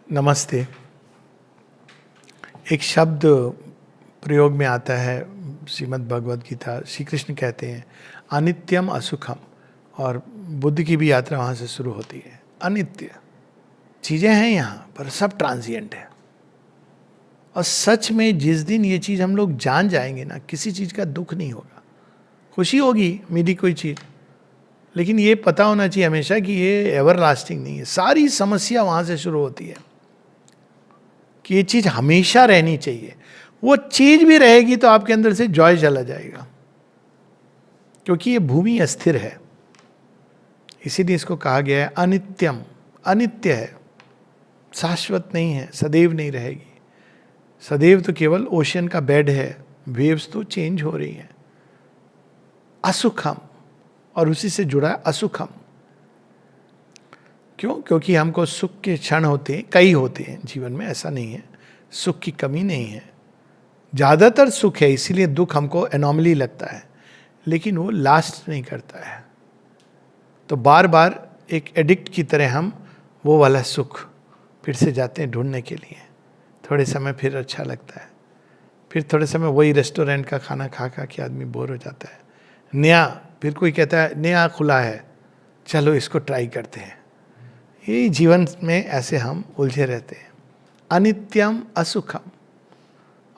नमस्ते। एक शब्द प्रयोग में आता है श्रीमद् भगवद गीता। श्री कृष्ण कहते हैं अनित्यम असुखम, और बुद्ध की भी यात्रा वहाँ से शुरू होती है। अनित्य चीज़ें हैं यहाँ पर, सब ट्रांजिएंट है। और सच में जिस दिन ये चीज़ हम लोग जान जाएंगे ना, किसी चीज़ का दुख नहीं होगा। खुशी होगी मेरी कोई चीज़, लेकिन ये पता होना चाहिए हमेशा कि ये एवर लास्टिंग नहीं है। सारी समस्या वहाँ से शुरू होती है कि ये चीज हमेशा रहनी चाहिए। वो चीज भी रहेगी तो आपके अंदर से जॉय चला जाएगा, क्योंकि ये भूमि अस्थिर है। इसीलिए इसको कहा गया है अनित्यम। अनित्य है, शाश्वत नहीं है, सदैव नहीं रहेगी। सदैव तो केवल ओशन का बेड है, वेव्स तो चेंज हो रही हैं। असुखम, और उसी से जुड़ा है असुखम। क्यों? क्योंकि हमको सुख के क्षण होते हैं, कई होते हैं जीवन में, ऐसा नहीं है। सुख की कमी नहीं है, ज़्यादातर सुख है, इसीलिए दुख हमको एनॉमली लगता है, लेकिन वो लास्ट नहीं करता है। तो बार बार एक एडिक्ट की तरह हम वो वाला सुख फिर से जाते हैं ढूंढने के लिए। थोड़े समय फिर अच्छा लगता है, फिर थोड़े समय वही रेस्टोरेंट का खाना खा खा के आदमी बोर हो जाता है। नया, फिर कोई कहता है नया खुला है, चलो इसको ट्राई करते हैं। ये जीवन में ऐसे हम उलझे रहते हैं। अनित्यम असुखम।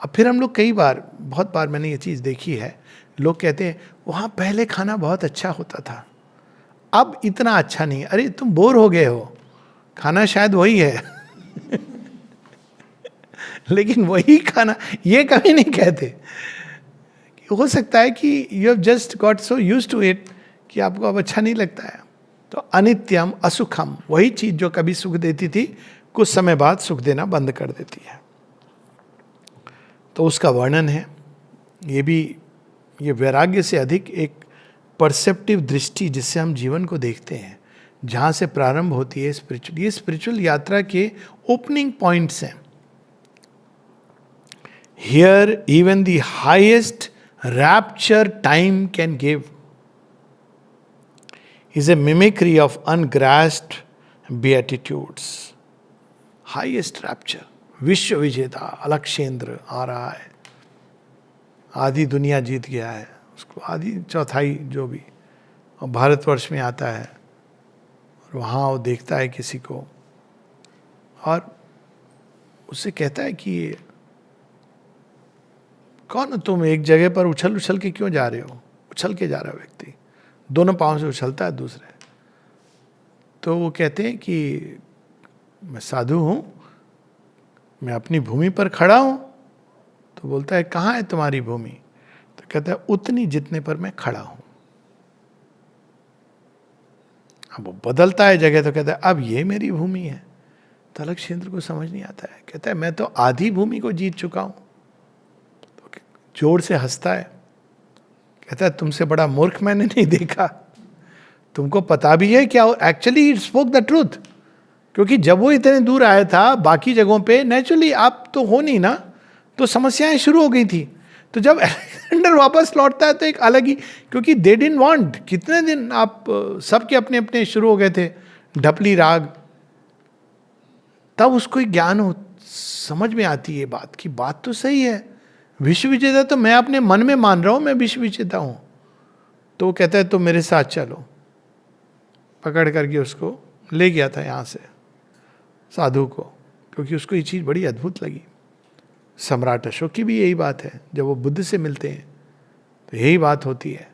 अब फिर हम लोग कई बार, बहुत बार मैंने ये चीज़ देखी है, लोग कहते हैं वहाँ पहले खाना बहुत अच्छा होता था, अब इतना अच्छा नहीं। अरे तुम बोर हो गए हो, खाना शायद वही है लेकिन वही खाना, ये कभी नहीं कहते। हो सकता है कि you have just got so used to it कि आपको अब अच्छा नहीं लगता है। तो अनित्यम असुखम, वही चीज जो कभी सुख देती थी, कुछ समय बाद सुख देना बंद कर देती है। तो उसका वर्णन है। ये भी, ये वैराग्य से अधिक एक परसेप्टिव दृष्टि जिससे हम जीवन को देखते हैं, जहाँ से प्रारंभ होती है स्पिरिचुअल। ये स्पिरिचुअल यात्रा के ओपनिंग पॉइंट्स हैं। Here even the highest rapture time can give is a mimicry of ungrasped beatitudes. Highest rapture, विश्व विजेता अलक्षेंद्र आ रहा है, आधी दुनिया जीत गया है, उसको आधी चौथाई जो भी, और भारतवर्ष में आता है और वहाँ वो देखता है किसी को और उससे कहता है कि कौन तुम, एक जगह पर उछल उछल के क्यों जा रहे हो? उछल के जा रहा व्यक्ति दोनों पाँव से उछलता है दूसरे। तो वो कहते हैं कि मैं साधु हूँ, मैं अपनी भूमि पर खड़ा हूँ। तो बोलता है कहाँ है तुम्हारी भूमि? तो कहता है उतनी जितने पर मैं खड़ा हूँ। अब वो बदलता है जगह, तो कहता है अब ये मेरी भूमि है। तो अलक्षेंद्र को समझ नहीं आता है, कहता है मैं तो आधी भूमि को जीत चुका हूँ। तो जोर से हंसता है, कहता है तुमसे बड़ा मूर्ख मैंने नहीं देखा। तुमको पता भी है क्या? Actually it spoke the truth, क्योंकि जब वो इतने दूर आया था बाकी जगहों पे नेचुरली आप तो हो नहीं ना, तो समस्याएं शुरू हो गई थी। तो जब अलेक्जेंडर वापस लौटता है तो एक अलग ही, क्योंकि दे डिडंट वांट, कितने दिन आप सबके अपने अपने शुरू हो गए थे ढपली राग। तब उसको ज्ञान हो, समझ में आती है बात की, बात तो सही है, विश्व विजेता तो मैं अपने मन में मान रहा हूं मैं विश्व विजेता हूं। तो वो कहता है तो मेरे साथ चलो, पकड़ करके उसको ले गया था यहाँ से साधु को, क्योंकि उसको ये चीज़ बड़ी अद्भुत लगी। सम्राट अशोक की भी यही बात है, जब वो बुद्ध से मिलते हैं तो यही बात होती है।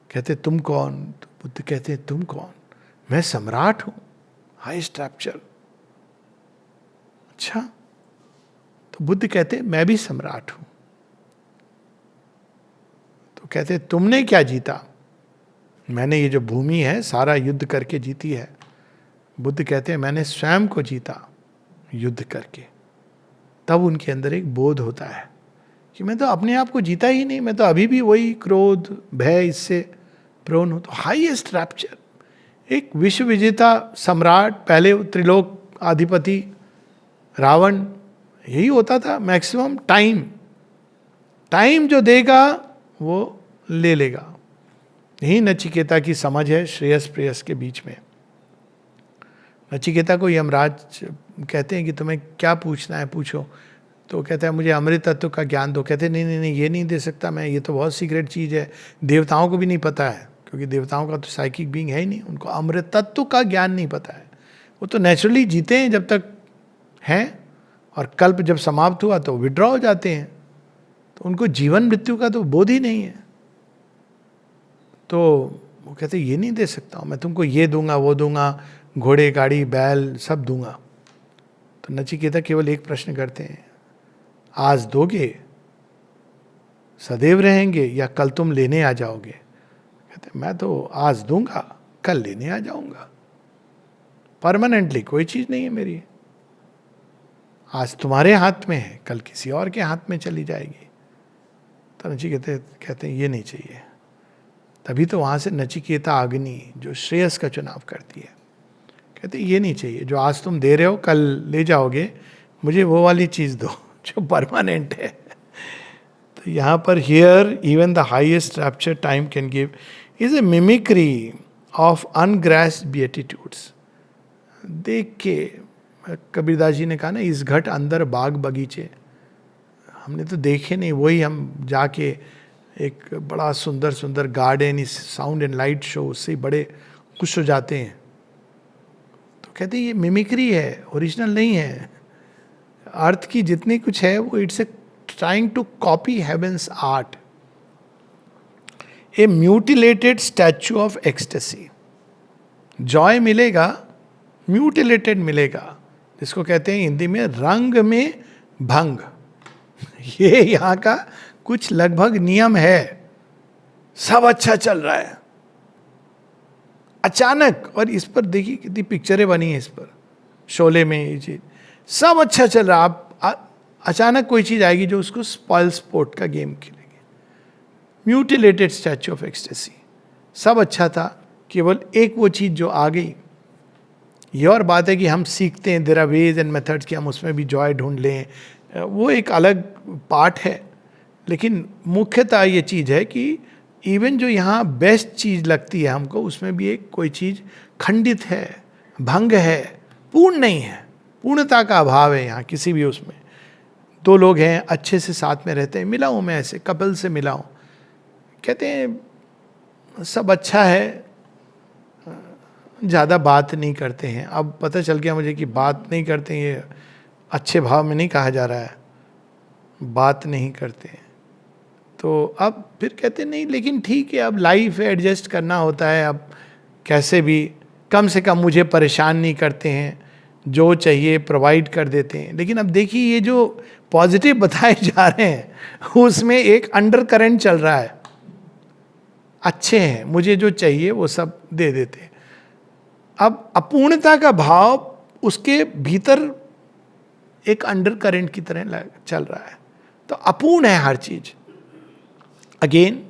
कहते तुम कौन? तो बुद्ध कहते हैं तुम कौन? मैं सम्राट हूं, हाईएस्ट रैप्चर। अच्छा, तो बुद्ध कहते हैं मैं भी सम्राट हूं। तो कहते तुमने क्या जीता? मैंने ये जो भूमि है सारा युद्ध करके जीती है। बुद्ध कहते हैं मैंने स्वयं को जीता युद्ध करके। तब उनके अंदर एक बोध होता है कि मैं तो अपने आप को जीता ही नहीं, मैं तो अभी भी वही क्रोध भय इससे प्रोन हूं। तो हाईएस्ट रैप्चर, एक विश्व विजेता सम्राट, पहले त्रिलोक अधिपति रावण, यही होता था मैक्सिमम टाइम जो देगा वो ले लेगा। यही नचिकेता की समझ है श्रेयस प्रेयस के बीच में। नचिकेता को यमराज कहते हैं कि तुम्हें क्या पूछना है पूछो, तो कहता है मुझे अमृत तत्व का ज्ञान दो। कहते हैं नहीं नहीं नहीं, ये नहीं दे सकता मैं, ये तो बहुत सीक्रेट चीज़ है, देवताओं को भी नहीं पता है, क्योंकि देवताओं का तो साइकिक बीइंग है ही नहीं, उनको अमृत तत्व का ज्ञान नहीं पता है। वो तो नेचुरली जीते हैं जब तक हैं, और कल्प जब समाप्त हुआ तो विड्रॉ हो जाते हैं, तो उनको जीवन मृत्यु का तो बोध ही नहीं है। तो वो कहते ये नहीं दे सकता हूँ मैं तुमको, ये दूंगा वो दूंगा, घोड़े गाड़ी बैल सब दूंगा। तो नचिकेता केवल एक प्रश्न करते हैं, आज दोगे, सदैव रहेंगे, या कल तुम लेने आ जाओगे? कहते मैं तो आज दूंगा, कल लेने आ जाऊंगा, परमानेंटली कोई चीज नहीं है मेरी, आज तुम्हारे हाथ में है, कल किसी और के हाथ में चली जाएगी। तो नचिकेता कहते हैं ये नहीं चाहिए। तभी तो वहां से नचिकेता अग्नि जो श्रेयस का चुनाव करती है, कहते ये नहीं चाहिए, जो आज तुम दे रहे हो कल ले जाओगे, मुझे वो वाली चीज दो जो परमानेंट है। तो यहाँ पर here even the highest rapture time can give is a mimicry of ungrasped beatitudes. देख के कबीरदास जी ने कहा ना, इस घट अंदर बाग बगीचे, हमने तो देखे नहीं, वही हम जाके एक बड़ा सुंदर सुंदर गार्डन, इस साउंड एंड लाइट शो, उससे बड़े खुश हो जाते हैं। तो कहते हैं ये मिमिक्री है, ओरिजिनल नहीं है। अर्थ की जितनी कुछ है वो it's a trying to copy heaven's art, a mutilated statue of ecstasy. Joy मिलेगा, म्यूटिलेटेड मिलेगा, जिसको कहते हैं हिंदी में रंग में भंग। ये यहाँ का कुछ लगभग नियम है। सब अच्छा चल रहा है, अचानक, और इस पर देखिए कितनी पिक्चरें बनी है इस पर, शोले में ये चीज, सब अच्छा चल रहा, आप अचानक कोई चीज आएगी जो उसको स्पॉइल स्पोर्ट का गेम खेलेगी। म्यूटिलेटेड स्टैचू ऑफ एक्सटेसी, सब अच्छा था, केवल एक वो चीज जो आ गई। ये और बात है कि हम सीखते हैं, there are ways and methods, कि हम उसमें भी जॉय ढूंढ लें, वो एक अलग पार्ट है। लेकिन मुख्यतः ये चीज़ है कि इवन जो यहाँ बेस्ट चीज़ लगती है हमको, उसमें भी एक कोई चीज़ खंडित है, भंग है, पूर्ण नहीं है, पूर्णता का अभाव है यहाँ किसी भी उसमें। दो लोग हैं अच्छे से साथ में रहते हैं, मिला हूँ मैं ऐसे कपल से मिला हूँ, कहते हैं सब अच्छा है, ज़्यादा बात नहीं करते हैं। अब पता चल गया मुझे कि बात नहीं करते हैं, ये अच्छे भाव में नहीं कहा जा रहा है, बात नहीं करते हैं। तो अब फिर कहते नहीं लेकिन ठीक है, अब लाइफ है, एडजस्ट करना होता है, अब कैसे भी कम से कम मुझे परेशान नहीं करते हैं, जो चाहिए प्रोवाइड कर देते हैं। लेकिन अब देखिए ये जो पॉजिटिव बताए जा रहे हैं उसमें एक अंडर करंट चल रहा है, अच्छे हैं, मुझे जो चाहिए वो सब दे देते हैं। अब अपूर्णता का भाव उसके भीतर एक अंडर करंट की तरह चल रहा है, तो अपूर्ण है हर चीज। अगेन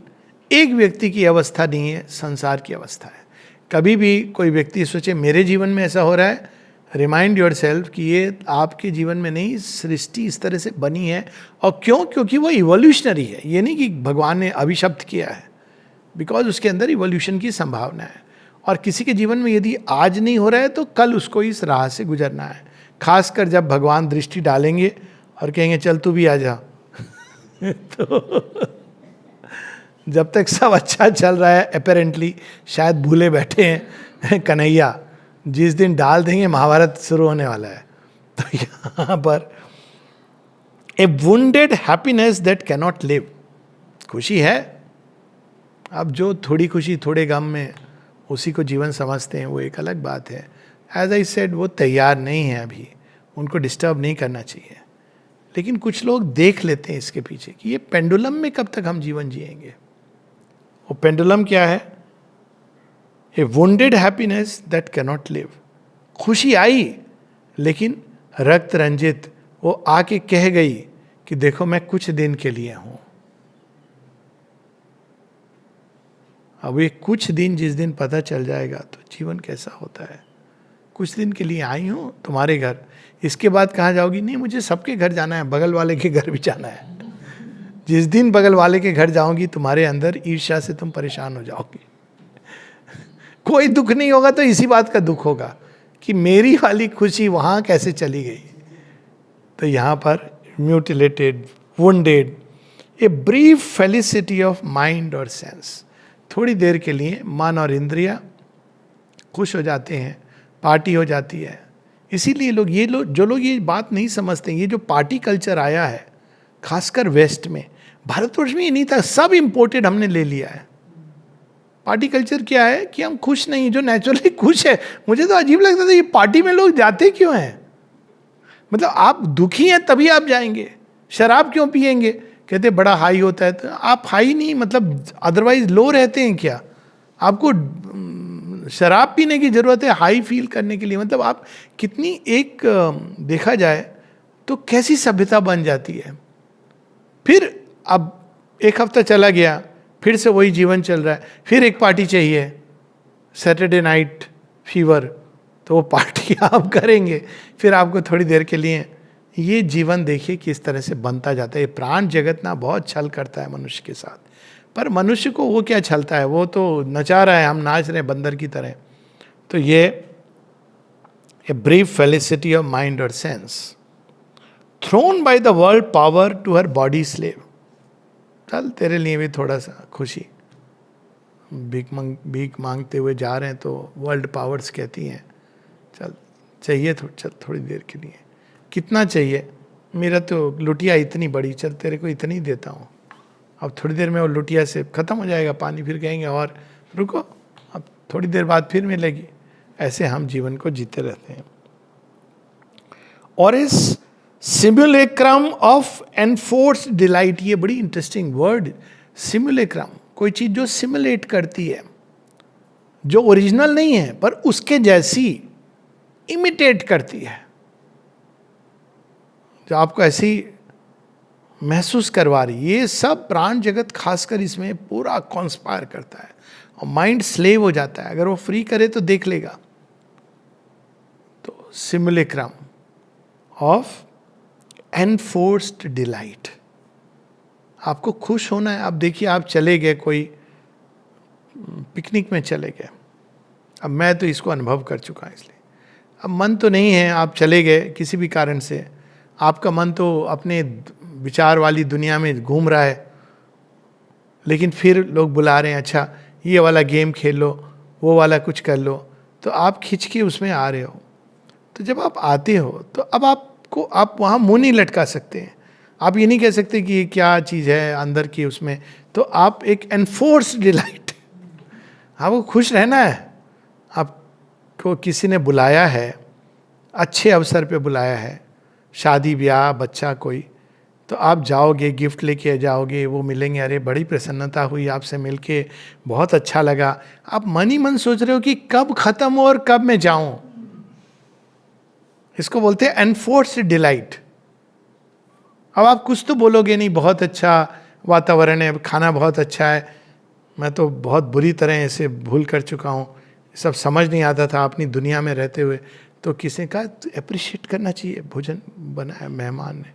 एक व्यक्ति की अवस्था नहीं है, संसार की अवस्था है। कभी भी कोई व्यक्ति सोचे मेरे जीवन में ऐसा हो रहा है, रिमाइंड योर सेल्फ कि ये आपके जीवन में नहीं, सृष्टि इस तरह से बनी है। और क्यों? क्योंकि वो इवोल्यूशनरी है। ये नहीं कि भगवान ने अभिशप्त किया है, बिकॉज उसके अंदर इवोल्यूशन की संभावना है। और किसी के जीवन में यदि आज नहीं हो रहा है तो कल उसको इस राह से गुजरना है, खासकर जब भगवान दृष्टि डालेंगे और कहेंगे चल तू भी आ जा तो जब तक सब अच्छा चल रहा है, अपेरेंटली शायद भूले बैठे हैं कन्हैया, जिस दिन डाल देंगे महाभारत शुरू होने वाला है। तो यहाँ पर a wounded happiness that cannot live, खुशी है, अब जो थोड़ी खुशी थोड़े गम में उसी को जीवन समझते हैं, वो एक अलग बात है। एज आई सेड, वो तैयार नहीं है अभी, उनको डिस्टर्ब नहीं करना चाहिए। लेकिन कुछ लोग देख लेते हैं इसके पीछे कि ये पेंडुलम में कब तक हम जीवन जिएंगे। वो पेंडुलम क्या है? A wounded happiness that cannot live. खुशी आई लेकिन रक्त रंजित, वो आके कह गई कि देखो मैं कुछ दिन के लिए हूं। अब ये कुछ दिन जिस दिन पता चल जाएगा तो जीवन कैसा होता है। कुछ दिन के लिए आई हूं तुम्हारे घर, इसके बाद कहाँ जाओगी? नहीं, मुझे सबके घर जाना है, बगल वाले के घर भी जाना है। जिस दिन बगल वाले के घर जाओगी तुम्हारे अंदर ईर्ष्या से तुम परेशान हो जाओगी। कोई दुख नहीं होगा तो इसी बात का दुख होगा कि मेरी वाली खुशी वहाँ कैसे चली गई। तो यहाँ पर mutilated, wounded, A brief felicity of mind और सेंस। थोड़ी देर के लिए मन और इंद्रिया खुश हो जाते हैं, पार्टी हो जाती है। इसीलिए जो लोग ये बात नहीं समझते, ये जो पार्टी कल्चर आया है खासकर वेस्ट में, भारतवर्ष में ये नहीं था, सब इंपोर्टेड हमने ले लिया है। पार्टी कल्चर क्या है कि हम खुश नहीं, जो नेचुरली खुश है। मुझे तो अजीब लगता था ये पार्टी में लोग जाते क्यों हैं, मतलब आप दुखी हैं तभी आप जाएंगे, शराब क्यों पिएंगे, कहते बड़ा हाई होता है। तो आप हाई नहीं, मतलब अदरवाइज लो रहते हैं क्या, आपको शराब पीने की जरूरत है हाई फील करने के लिए। मतलब आप कितनी एक देखा जाए तो कैसी सभ्यता बन जाती है। फिर अब एक हफ्ता चला गया, फिर से वही जीवन चल रहा है, फिर एक पार्टी चाहिए, सैटरडे नाइट फीवर, तो वो पार्टी आप करेंगे। फिर आपको थोड़ी देर के लिए, ये जीवन देखिए किस तरह से बनता जाता है। ये प्राण जगत ना बहुत छल करता है मनुष्य के साथ, पर मनुष्य को वो क्या छलता है, वो तो नचा रहा है, हम नाच रहे हैं बंदर की तरह। तो ये a brief felicity of mind और sense, thrown by the world power to her body slave. चल तेरे लिए भी थोड़ा सा खुशी, भीख मांगते हुए जा रहे हैं तो वर्ल्ड पावर्स कहती हैं चल चाहिए चल थोड़ी देर के लिए, कितना चाहिए, मेरा तो लुटिया इतनी बड़ी, चल तेरे को इतनी देता हूँ, अब थोड़ी देर में वो लुटिया से ख़त्म हो जाएगा पानी, फिर कहेंगे और रुको, अब थोड़ी देर बाद फिर मिलेगी। ऐसे हम जीवन को जीते रहते हैं। और इस सिमुलेक्रम ऑफ एनफोर्स्ड डिलाइट, ये बड़ी इंटरेस्टिंग वर्ड, सिमुलेक्रम, कोई चीज जो सिमुलेट करती है, जो ओरिजिनल नहीं है पर उसके जैसी इमिटेट करती है, जो आपको ऐसी महसूस करवा रही। ये सब प्राण जगत खासकर इसमें पूरा कॉन्स्पायर करता है और माइंड स्लेव हो जाता है। अगर वो फ्री करे तो देख लेगा। तो सिमुलेक्रम ऑफ एनफोर्स्ड डिलाइट, आपको खुश होना है। आप देखिए, आप चले गए, कोई पिकनिक में चले गए, अब मैं तो इसको अनुभव कर चुका हूं, इसलिए अब मन तो नहीं है, आप चले गए किसी भी कारण से, आपका मन तो अपने विचार वाली दुनिया में घूम रहा है, लेकिन फिर लोग बुला रहे हैं, अच्छा ये वाला गेम खेल लो, वो वाला कुछ कर लो, तो आप खिंच के उसमें आ रहे हो। तो जब आप आते हो तो अब आप वहाँ मुंह नहीं लटका सकते हैं, आप ये नहीं कह सकते कि ये क्या चीज़ है अंदर की उसमें। तो आप एक एनफोर्स्ड डिलाइट, आपको खुश रहना है, आपको किसी ने बुलाया है, अच्छे अवसर पे बुलाया है, शादी ब्याह बच्चा कोई, तो आप जाओगे, गिफ्ट लेके जाओगे, वो मिलेंगे, अरे बड़ी प्रसन्नता हुई आपसे मिलके, बहुत अच्छा लगा। आप मन ही मन सोच रहे हो कि कब खत्म हो और कब मैं जाऊं। इसको बोलते हैं एनफोर्स्ड डिलाइट। अब आप कुछ तो बोलोगे नहीं, बहुत अच्छा वातावरण है, खाना बहुत अच्छा है, मैं तो बहुत बुरी तरह इसे भूल कर चुका हूँ, सब समझ नहीं आता था अपनी दुनिया में रहते हुए। तो किसी का अप्रिशिएट करना चाहिए, भोजन बनाया मेहमान ने,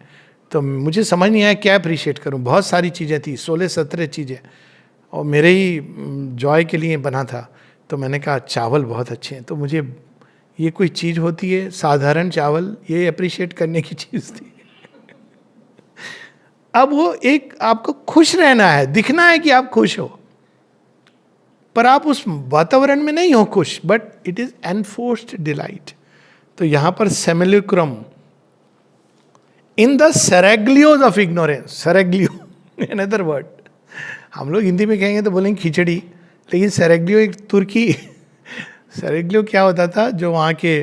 तो मुझे समझ नहीं आया क्या अप्रिशिएट करूं। बहुत सारी चीज़ें थी, 16-17 चीज़ें, और मेरे ही जॉय के लिए बना था। तो मैंने कहा चावल बहुत अच्छे हैं, तो मुझे ये कोई चीज़ होती है साधारण चावल, ये अप्रिशिएट करने की चीज़ थी। अब वो एक आपको खुश रहना है, दिखना है कि आप खुश हो, पर आप उस वातावरण में नहीं हो खुश, but it is enforced delight. तो यहां पर simulacrum in the seraglios of ignorance, seraglio another word, हम लोग हिंदी में कहेंगे तो बोलेंगे खिचड़ी, लेकिन सेरेग्लियो एक तुर्की सेरेग्लियो क्या होता था, जो वहाँ के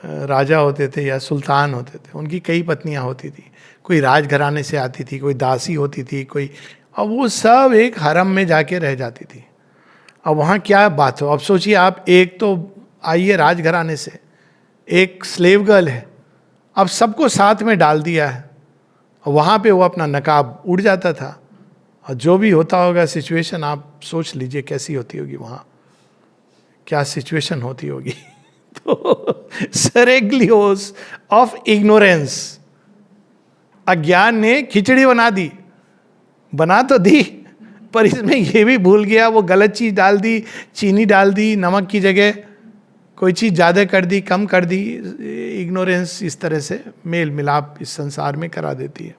राजा होते थे या सुल्तान होते थे, उनकी कई पत्नियां होती थी, कोई राजघराने से आती थी, कोई दासी होती थी, कोई, और वो सब एक हरम में जाके रह जाती थी। अब वहाँ क्या बात हो, अब सोचिए आप, एक तो आइए राजघराने से, एक स्लेव गर्ल है, अब सबको साथ में डाल दिया है, और वहाँ पे वो अपना नकाब उड़ जाता था, और जो भी होता होगा सिचुएशन, आप सोच लीजिए कैसी होती होगी वहाँ, क्या सिचुएशन होती होगी। तो सेरेग्लियोस ऑफ इग्नोरेंस, अज्ञान ने खिचड़ी बना दी, बना तो दी, पर इसमें ये भी भूल गया, वो गलत चीज डाल दी, चीनी डाल दी नमक की जगह, कोई चीज़ ज़्यादा कर दी, कम कर दी, इग्नोरेंस इस तरह से मेल मिलाप इस संसार में करा देती है।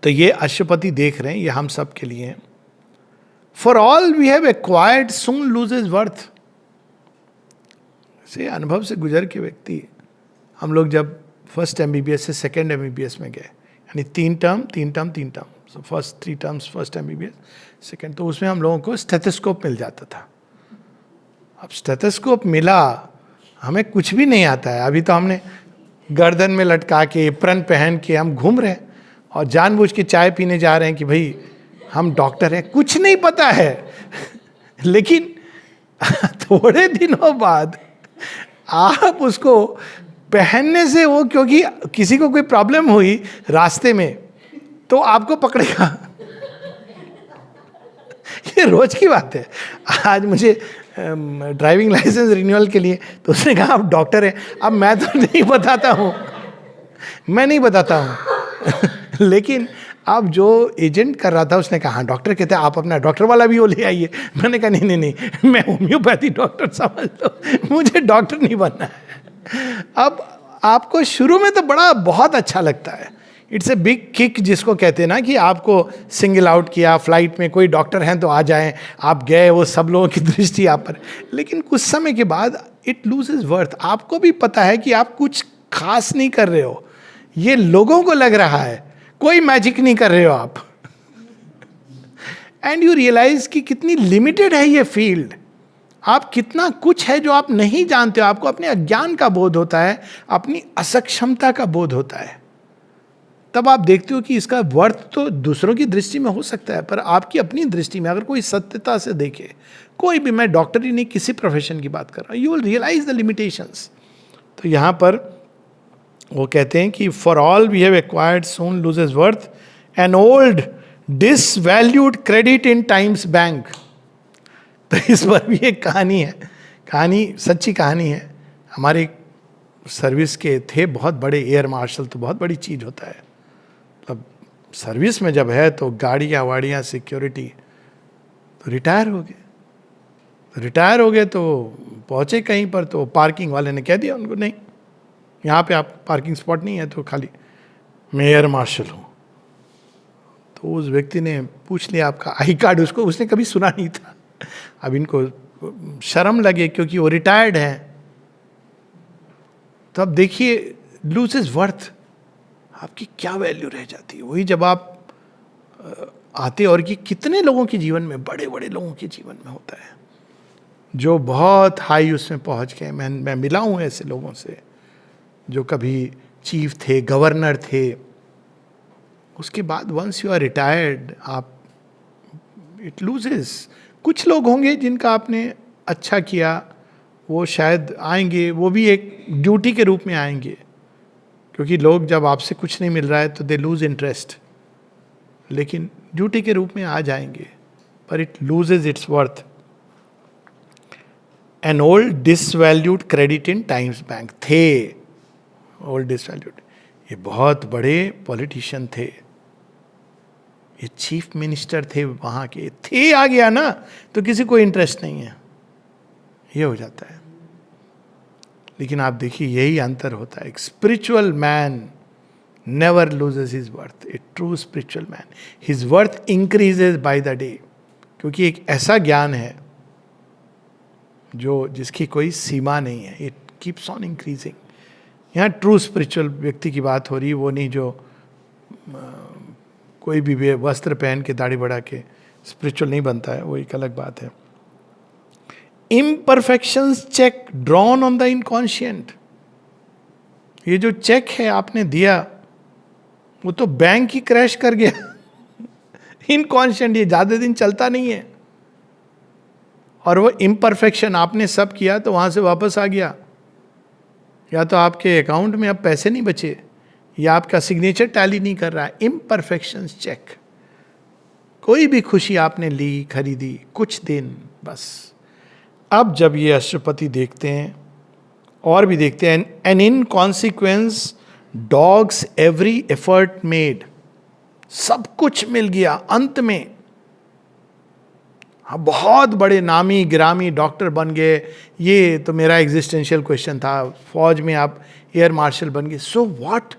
तो ये अश्वपति देख रहे हैं, ये हम सब के लिए हैं। For all we have acquired soon loses worth. से अनुभव से गुजर के व्यक्ति, हम लोग जब फर्स्ट MBBS से सेकेंड MBBS में गए, यानी 3 term, so first 3 terms first MBBS, second, तो उसमें हम लोगों को स्टेथोस्कोप मिल जाता था। अब स्टेथोस्कोप मिला, हमें कुछ भी नहीं आता है। अभी तो हमने गर्दन में लटका के एप्रन पहन के हम घूम रहे हैं और जानबूझ के चाय पीने जा रहे हैं कि भाई हम डॉक्टर हैं, कुछ नहीं पता है। लेकिन थोड़े दिनों बाद आप उसको पहनने से, वो क्योंकि किसी को कोई प्रॉब्लम हुई रास्ते में तो आपको पकड़ेगा। ये रोज की बात है। आज मुझे ड्राइविंग लाइसेंस रिन्यूअल के लिए, तो उसने कहा आप डॉक्टर हैं। अब मैं तो नहीं बताता हूँ, मैं नहीं बताता हूँ। लेकिन अब जो एजेंट कर रहा था उसने कहा हाँ डॉक्टर कहते हैं, आप अपना डॉक्टर वाला भी वो ले आइए। मैंने कहा नहीं नहीं नहीं, मैं होम्योपैथी डॉक्टर समझ लो, मुझे डॉक्टर नहीं बनना है। अब आपको शुरू में तो बड़ा बहुत अच्छा लगता है, इट्स ए बिग किक जिसको कहते हैं ना, कि आपको सिंगल आउट किया, फ्लाइट में कोई डॉक्टर हैं तो आ जाएं, आप गए, वो सब लोगों की दृष्टि आप पर। लेकिन कुछ समय के बाद इट लूजेज वर्थ। आपको भी पता है कि आप कुछ खास नहीं कर रहे हो, ये लोगों को लग रहा है, कोई मैजिक नहीं कर रहे हो आप। एंड यू रियलाइज कि कितनी लिमिटेड है ये फील्ड, आप कितना कुछ है जो आप नहीं जानते हो। आपको अपने अज्ञान का बोध होता है, अपनी असक्षमता का बोध होता है। तब आप देखते हो कि इसका वर्थ तो दूसरों की दृष्टि में हो सकता है, पर आपकी अपनी दृष्टि में अगर कोई सत्यता से देखे, कोई भी, मैं डॉक्टर ही नहीं, किसी प्रोफेशन की बात कर रहा हूँ, you will realize the limitations. तो यहाँ पर वो कहते हैं कि for all we have acquired soon loses worth, an old devalued credit in time's bank. तो इस पर भी एक कहानी है, कहानी सच्ची कहानी है। हमारे सर्विस के थे बहुत बड़े एयर मार्शल, तो बहुत बड़ी चीज़ होता है। अब सर्विस में जब है तो गाड़ियाँ वाड़ियाँ सिक्योरिटी, तो रिटायर हो गए तो पहुँचे कहीं पर, तो पार्किंग वाले ने कह दिया उनको नहीं, यहाँ पे आप पार्किंग स्पॉट नहीं है, तो खाली मैं एयर मार्शल हूँ। तो उस व्यक्ति ने पूछ लिया आपका आई कार्ड, उसने कभी सुना नहीं था। अब इनको शर्म लगे क्योंकि वो रिटायर्ड हैं। तो अब देखिए लूजेज वर्थ, आपकी क्या वैल्यू रह जाती है। वही जब आप आते, और कि कितने लोगों के जीवन में, बड़े बड़े लोगों के जीवन में होता है जो बहुत हाई उसमें पहुंच गए। मैं मिला हूँ ऐसे लोगों से जो कभी चीफ थे, गवर्नर थे, उसके बाद वंस यू आर रिटायर्ड, आप इट लूजेस। कुछ लोग होंगे जिनका आपने अच्छा किया, वो शायद आएंगे, वो भी एक ड्यूटी के रूप में आएंगे, क्योंकि लोग जब आपसे कुछ नहीं मिल रहा है तो दे लूज इंटरेस्ट, लेकिन ड्यूटी के रूप में आ जाएंगे, पर it loses its worth. An old devalued credit in time's bank थे, ओल्ड डिसवैल्यूड, ये बहुत बड़े पॉलिटिशियन थे, ये चीफ मिनिस्टर थे वहाँ के, थे आ गया ना तो किसी को इंटरेस्ट नहीं है, ये हो जाता है। लेकिन आप देखिए यही अंतर होता है। एक spiritual man never loses his worth, A true spiritual man, his worth increases by the day, क्योंकि एक ऐसा ज्ञान है जो जिसकी कोई सीमा नहीं है, इट कीप्स ऑन इंक्रीजिंग। यहाँ ट्रू स्पिरिचुअल व्यक्ति की बात हो रही है, वो नहीं जो कोई भी वस्त्र पहन के दाढ़ी बढ़ा के स्पिरिचुअल नहीं बनता है, वो एक अलग बात है। Imperfections check drawn on the inconscient, ये जो चेक है आपने दिया वो तो बैंक ही क्रैश कर गया। इनकॉन्शियंट, ये ज्यादा दिन चलता नहीं है, और वो इम्परफेक्शन आपने सब किया तो वहां से वापस आ गया, या तो आपके अकाउंट में अब पैसे नहीं बचे, या आपका सिग्नेचर टैली नहीं कर रहा है। इम्परफेक्शंस चेक, कोई भी खुशी आपने ली, खरीदी, कुछ दिन बस। अब जब ये अश्वपति देखते हैं और भी देखते हैं, and in consequence dogs every effort made, सब कुछ मिल गया अंत में। हाँ, बहुत बड़े नामी गिरामी डॉक्टर बन गए, ये तो मेरा एग्जिस्टेंशियल क्वेश्चन था, फौज में आप एयर मार्शल बन गए, सो व्हाट,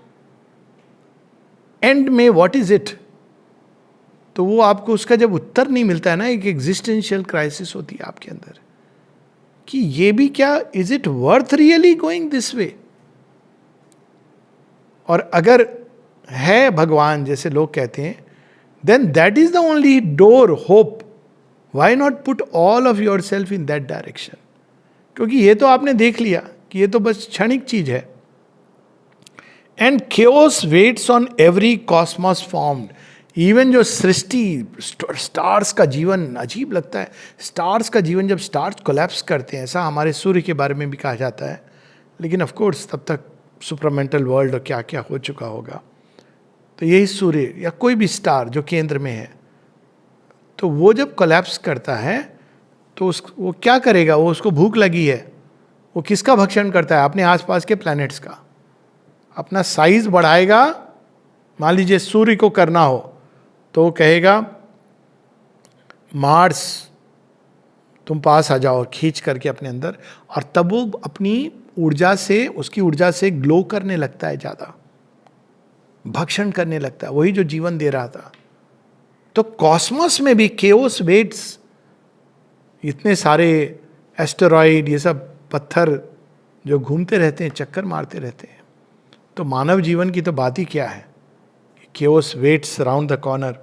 एंड में व्हाट इज इट? तो वो आपको उसका जब उत्तर नहीं मिलता है ना, एक एग्जिस्टेंशियल क्राइसिस होती है आपके अंदर कि ये भी क्या, is it worth really going this way? और अगर है भगवान जैसे लोग कहते हैं, then that is the only door hope, why not put all of yourself in that direction? क्योंकि ये तो आपने देख लिया कि ये तो बस क्षणिक चीज है. And chaos waits on every cosmos formed. Even जो सृष्टि, स्टार्स का जीवन अजीब लगता है. स्टार्स का जीवन, जब स्टार्स कोलैप्स करते हैं, ऐसा हमारे सूर्य के बारे में भी कहा जाता है, लेकिन ऑफ कोर्स तब तक सुपरमेंटल वर्ल्ड और क्या क्या हो चुका होगा. तो यही सूर्य या कोई भी स्टार जो केंद्र में है, तो वो जब कोलैप्स करता है तो वो क्या करेगा? वो, उसको भूख लगी है, वो किसका भक्षण करता है? अपने आसपास के प्लैनेट्स का. अपना साइज बढ़ाएगा. मान लीजिए सूर्य को करना हो तो वो कहेगा मार्स तुम पास आ जाओ, और खींच करके अपने अंदर, और तब वो अपनी ऊर्जा से, उसकी ऊर्जा से ग्लो करने लगता है, ज्यादा भक्षण करने लगता है, वही जो जीवन दे रहा था. तो कॉस्मोस में भी केओस वेट्स, इतने सारे एस्टेरॉइड, ये सब पत्थर जो घूमते रहते हैं, चक्कर मारते रहते हैं. तो मानव जीवन की तो बात ही क्या है, chaos waits around the corner.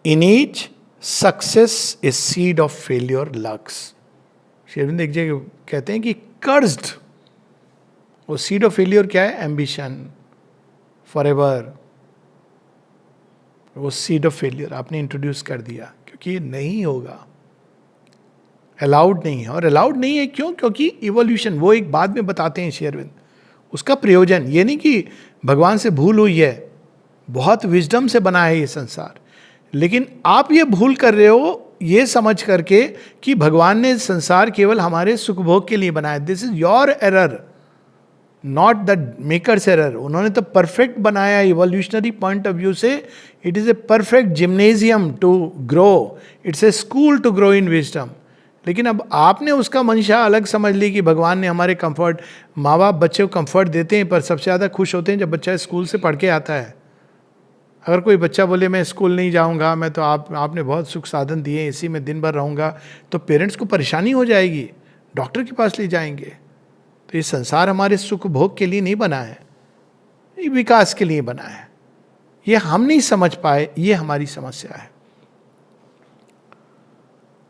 In each success is seed of failure lurks. शेरविंद एक जगह कहते हैं कि कर्स्ड, वो सीड ऑफ फेल्योर क्या है? Ambition, forever. वो सीड ऑफ फेलियर आपने इंट्रोड्यूस कर दिया, क्योंकि ये नहीं होगा, अलाउड नहीं है. और अलाउड नहीं है क्यों? क्योंकि इवोल्यूशन, वो एक बाद में बताते हैं शेरविंद, उसका प्रयोजन ये नहीं कि भगवान से भूल हुई है, बहुत विजडम से बना है ये संसार, लेकिन आप ये भूल कर रहे हो ये समझ करके कि भगवान ने संसार केवल हमारे सुखभोग के लिए बनाया. This is your error, not the maker's error. उन्होंने तो परफेक्ट बनाया. इवोल्यूशनरी पॉइंट ऑफ व्यू से it is a perfect gymnasium to grow, it's a school to grow in wisdom. लेकिन अब आपने उसका मंशा अलग समझ ली कि भगवान ने हमारे कंफर्ट, माँ बाप बच्चे को कंफर्ट देते हैं, पर सबसे ज़्यादा खुश होते हैं जब बच्चा स्कूल से पढ़ के आता है. अगर कोई बच्चा बोले मैं स्कूल नहीं जाऊँगा, मैं तो आपने बहुत सुख साधन दिए, इसी में दिन भर रहूँगा, तो पेरेंट्स को परेशानी हो जाएगी, डॉक्टर के पास ले जाएंगे. तो ये संसार हमारे सुख भोग के लिए नहीं बना है, ये विकास के लिए बना है. ये हम नहीं समझ पाए, ये हमारी समस्या है.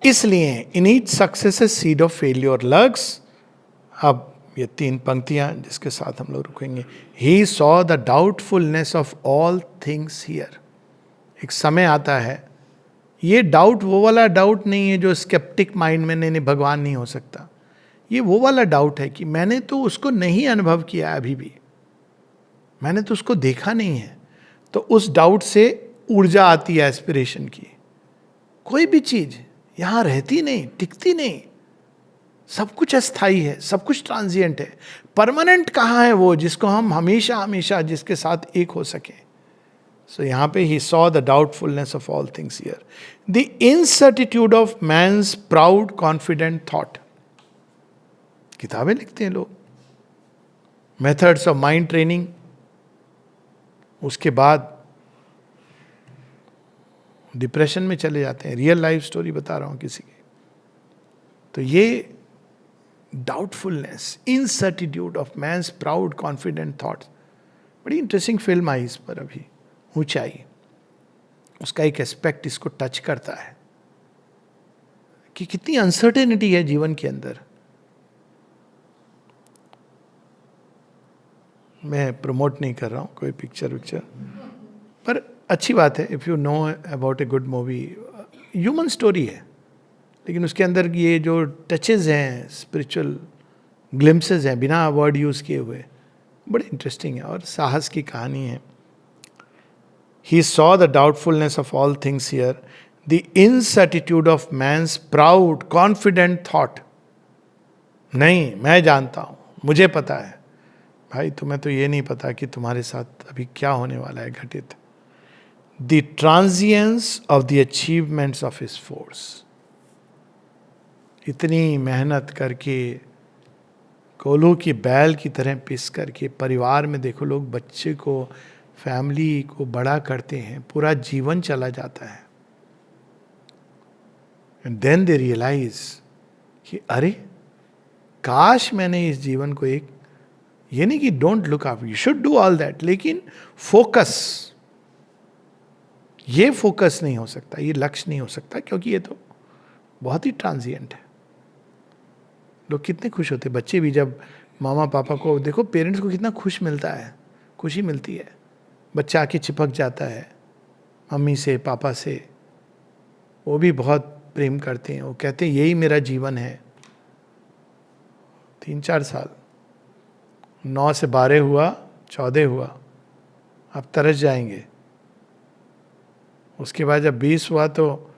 इसलिए in each success seed of failure lurks. अब ये 3 पंक्तियां जिसके साथ हम लोग रुकेंगे. He saw the doubtfulness of all things here. एक समय आता है, ये डाउट वो वाला डाउट नहीं है जो स्केप्टिक माइंड में नहीं भगवान नहीं हो सकता. ये वो वाला डाउट है कि मैंने तो उसको नहीं अनुभव किया अभी भी, मैंने तो उसको देखा नहीं है. तो उस डाउट से ऊर्जा आती है एस्पिरेशन की. कोई भी चीज यहां रहती नहीं, टिकती नहीं, सब कुछ अस्थाई है, सब कुछ ट्रांजिएंट है. परमानेंट कहाँ है वो जिसको हम हमेशा हमेशा जिसके साथ एक हो सके. सो यहां पे he saw the doubtfulness of all things here, the incertitude of man's proud confident thought. किताबें लिखते हैं लोग, मेथड्स ऑफ माइंड ट्रेनिंग, उसके बाद डिप्रेशन में चले जाते हैं. रियल लाइफ स्टोरी बता रहा हूं किसी की. तो ये doubtfulness, incertitude of man's proud confident thoughts. बड़ी इंटरेस्टिंग फिल्म आई इस पर अभी, ऊंचाई. उसका एक एस्पेक्ट इसको टच करता है कि कितनी अनसर्टेनिटी है जीवन के अंदर. मैं प्रमोट नहीं कर रहा हूँ कोई पिक्चर, पर अच्छी बात है. If you know about a good movie, human story है, लेकिन उसके अंदर ये जो टचेज हैं, स्पिरिचुअल ग्लिम्सेस हैं, बिना वर्ड यूज़ किए हुए, बड़े इंटरेस्टिंग है और साहस की कहानी है. He saw the doubtfulness of all things here, the incertitude of man's proud confident thought. नहीं, मैं जानता हूँ, मुझे पता है. भाई तुम्हें तो ये नहीं पता कि तुम्हारे साथ अभी क्या होने वाला है घटित. The transience of the achievements of his force. इतनी मेहनत करके, कोल्हू की बैल की तरह पिस करके, परिवार में देखो लोग बच्चे को, फैमिली को बड़ा करते हैं, पूरा जीवन चला जाता है. एंड देन दे रियलाइज कि अरे काश मैंने इस जीवन को एक, ये नहीं कि don't look up, you should do all that, लेकिन फोकस, ये फोकस नहीं हो सकता, ये लक्ष्य नहीं हो सकता, क्योंकि ये तो बहुत ही ट्रांजिएंट है. लोग कितने खुश होते, बच्चे भी जब मामा पापा को देखो, पेरेंट्स को कितना खुश मिलता है, खुशी मिलती है. बच्चा आके चिपक जाता है मम्मी से, पापा से, वो भी बहुत प्रेम करते हैं, वो कहते हैं यही मेरा जीवन है. 3-4 साल, 9 से 12 हुआ, 14 हुआ, अब तरस जाएंगे. उसके बाद जब 20 हुआ तो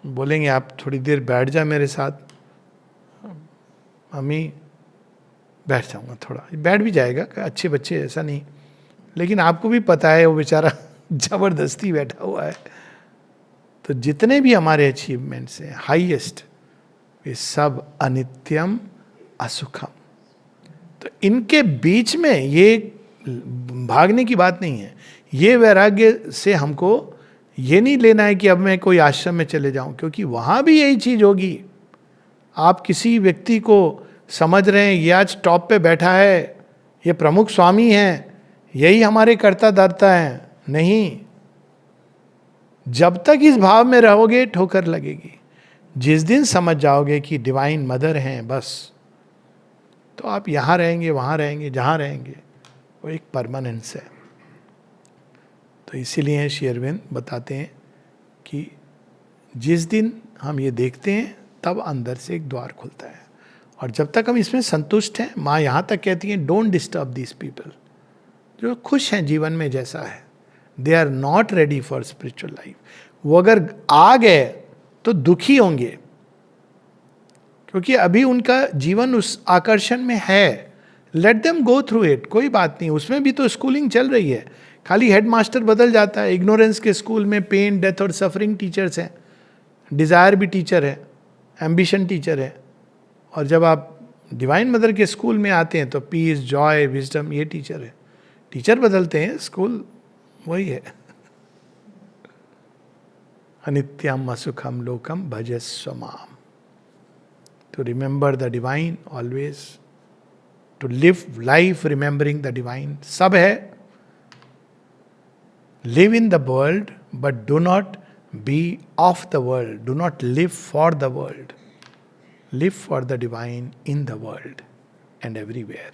बोलेंगे आप थोड़ी देर बैठ जा मेरे साथ. मम्मी बैठ जाऊंगा थोड़ा, बैठ भी जाएगा, अच्छे बच्चे ऐसा नहीं, लेकिन आपको भी पता है वो बेचारा जबरदस्ती बैठा हुआ है. तो जितने भी हमारे अचीवमेंट्स हैं हाईएस्ट, ये सब अनित्यम असुखम. तो इनके बीच में ये भागने की बात नहीं है. ये वैराग्य से हमको ये नहीं लेना है कि अब मैं कोई आश्रम में चले जाऊं, क्योंकि वहां भी यही चीज होगी. आप किसी व्यक्ति को समझ रहे हैं ये आज टॉप पे बैठा है, ये प्रमुख स्वामी हैं, यही हमारे कर्ता धर्ता हैं. नहीं, जब तक इस भाव में रहोगे ठोकर लगेगी. जिस दिन समझ जाओगे कि डिवाइन मदर हैं बस, तो आप यहाँ रहेंगे, वहाँ रहेंगे, जहाँ रहेंगे, वो एक परमानेंस है. तो इसीलिए श्री अरविंद बताते हैं कि जिस दिन हम ये देखते हैं तब अंदर से एक द्वार खुलता है. और जब तक हम इसमें संतुष्ट हैं, माँ यहाँ तक कहती हैं डोंट डिस्टर्ब दिस पीपल, जो खुश हैं जीवन में जैसा है, they are not ready for spiritual life. वो अगर आ गए तो दुखी होंगे, क्योंकि अभी उनका जीवन उस आकर्षण में है. Let them go through it, कोई बात नहीं, उसमें भी तो स्कूलिंग चल रही है. खाली हेडमास्टर बदल जाता है. इग्नोरेंस के स्कूल में पेन, डेथ और सफरिंग टीचर्स हैं, डिजायर भी टीचर है, एम्बिशन टीचर है. और जब आप डिवाइन मदर के स्कूल में आते हैं तो पीस, जॉय, विजडम, ये टीचर है. टीचर बदलते हैं, स्कूल वही है. अनित्यम असुखम लोकम भजस्व माम. To remember the divine always, to live life remembering the divine. सब है. Live in the world, but do not be of the world. Do not live for the world. Live for the divine in the world and everywhere.